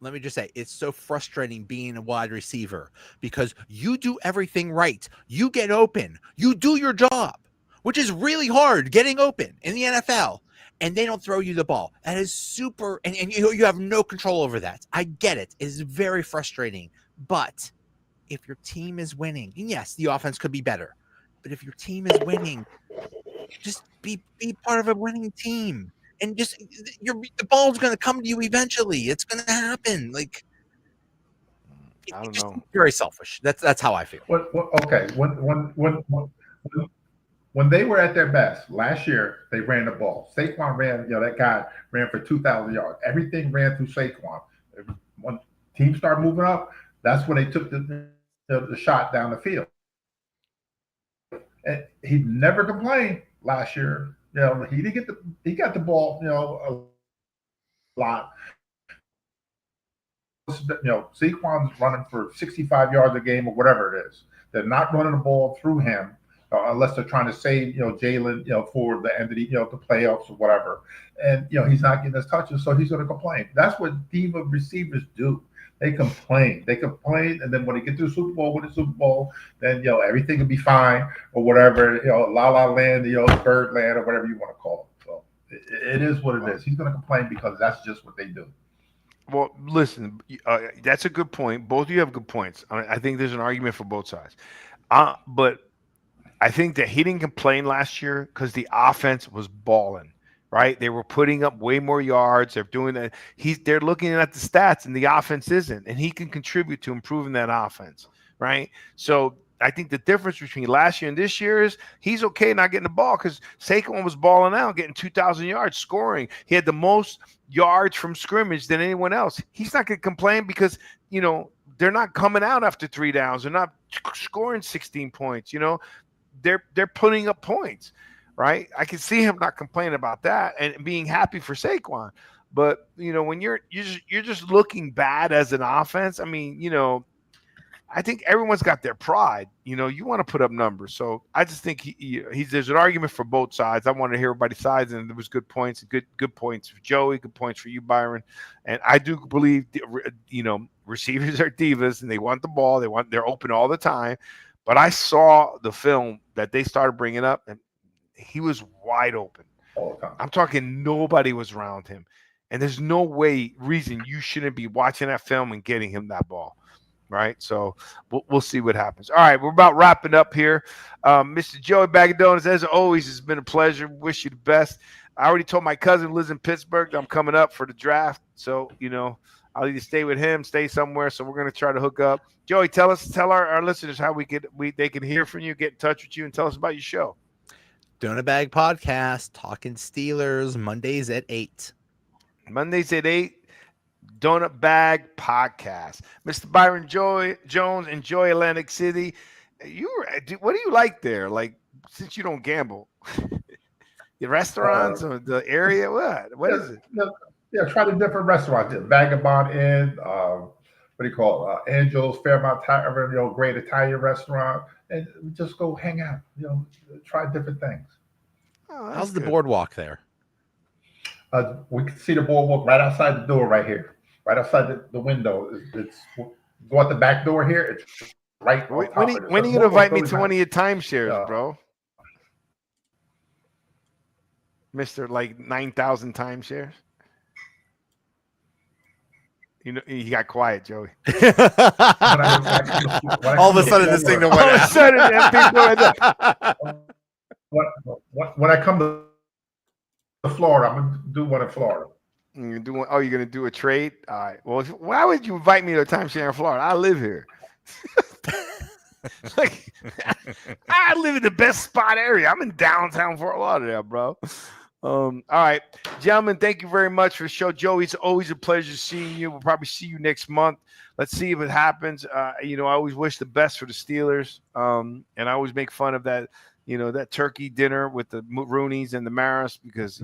Let me just say, it's so frustrating being a wide receiver because you do everything right. You get open. You do your job, which is really hard, getting open in the NFL, and they don't throw you the ball. That is super, and you have no control over that. I get it. It is very frustrating. But if your team is winning, and yes, the offense could be better, but if your team is winning, just be part of a winning team. And just the ball's going to come to you eventually. It's going to happen. Like, I don't know. Very selfish. That's how I feel. Okay. When they were at their best last year, they ran the ball. Saquon ran. That guy ran for 2,000 yards. Everything ran through Saquon. When teams started moving up, that's when they took the the shot down the field. And he never complained last year. He didn't get he got the ball, a lot. Saquon's running for 65 yards a game or whatever it is. They're not running the ball through him unless they're trying to save, Jalen, for the end of the playoffs or whatever. And he's not getting his touches, so he's going to complain. That's what diva receivers do. They complain, and then when they get to the Super Bowl, then everything will be fine or whatever. La La Land, Birdland or whatever you want to call it. So it is what it is. He's going to complain because that's just what they do. Well, listen, that's a good point. Both of you have good points. I think there's an argument for both sides. But I think that he didn't complain last year because the offense was balling, right? They were putting up way more yards. They're doing that. They're looking at the stats, and the offense isn't. And he can contribute to improving that offense, right? So I think the difference between last year and this year is he's okay not getting the ball because Saquon was balling out, getting 2,000 yards, scoring. He had the most yards from scrimmage than anyone else. He's not going to complain because, they're not coming out after 3 downs. They're not scoring 16 points. They're putting up points, right? I can see him not complaining about that and being happy for Saquon. But, when you're just looking bad as an offense, I mean, I think everyone's got their pride. You want to put up numbers. So I just think there's an argument for both sides. I want to hear everybody's sides, and there was good points, good points for Joey, good points for you, Byron. And I do believe, receivers are divas, and they want the ball. They're open all the time. But I saw the film that they started bringing up, and he was wide open. I'm talking nobody was around him. And there's no reason you shouldn't be watching that film and getting him that ball. Right, so we'll see what happens. All right, we're about wrapping up here. Mr. Joey Bagadonis, as always, it's been a pleasure. Wish you the best. I already told my cousin who lives in Pittsburgh that I'm coming up for the draft. So, I'll either stay with him, stay somewhere. So we're going to try to hook up. Joey, tell our listeners how they can hear from you, get in touch with you, and tell us about your show. Donut Bag Podcast, talking Steelers, Mondays at 8. Mondays at 8. Donut Bag Podcast. Mr. Byron Jones, enjoy Atlantic City. What do you like there? Like, since you don't gamble, the restaurants or the area? What is it? Yeah, try the different restaurants. Vagabond Inn, what do you call it? Angel's, Fairmount Tavern, great Italian restaurant, and just go hang out. Try different things. Oh, how's the boardwalk there? We can see the boardwalk right outside the door right here. Right outside the window. It's go out the back door here. It's right. When are you going to invite me to one of your timeshares, bro? Mr. Like 9,000 timeshares? He got quiet, Joey. All of a sudden, this thing went out. All of a sudden, when I come to Florida, I'm going to do one in Florida. You're going to do a trade? All right. Well, why would you invite me to a timeshare in Florida? I live here. I live in the best spot area. I'm in downtown Fort Lauderdale, bro. All right, gentlemen, thank you very much for the show. Joey, it's always a pleasure seeing you. We'll probably see you next month. Let's see if it happens. I always wish the best for the Steelers. And I always make fun of that. That turkey dinner with the Roonies and the Maras because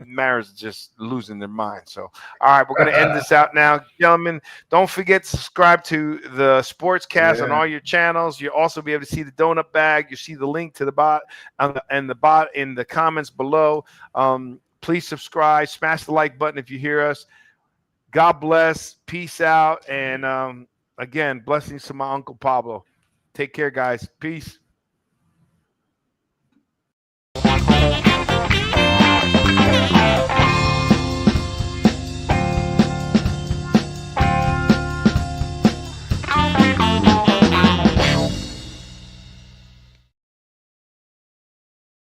Maras just losing their mind. So, all right, we're going to end this out now. Gentlemen, don't forget to subscribe to the Sportscast on all your channels. You'll also be able to see the donut bag. You see the link to the bot and the bot in the comments below. Please subscribe. Smash the like button if you hear us. God bless. Peace out. And, again, blessings to my Uncle Pablo. Take care, guys. Peace.